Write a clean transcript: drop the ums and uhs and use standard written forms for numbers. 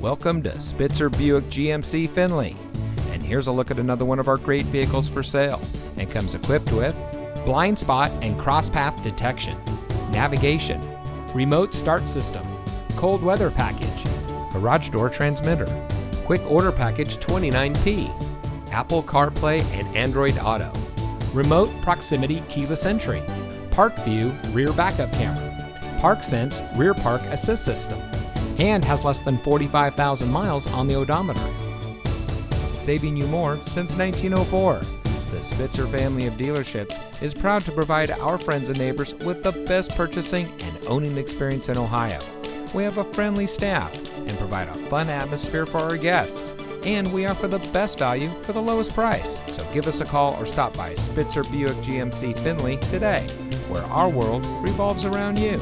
Welcome to Spitzer Buick GMC Findlay. And here's a look at another one of our great vehicles for sale. And comes equipped with blind spot and cross path detection, navigation, remote start system, cold weather package, garage door transmitter, quick order package 29P, Apple CarPlay and Android Auto, remote proximity keyless entry, Park View rear backup camera, Park Sense rear park assist system, and has less than 45,000 miles on the odometer. Saving you more since 1904. The Spitzer family of dealerships is proud to provide our friends and neighbors with the best purchasing and owning experience in Ohio. We have a friendly staff and provide a fun atmosphere for our guests. And we offer the best value for the lowest price. So give us a call or stop by Spitzer Buick GMC Findlay today, where our world revolves around you.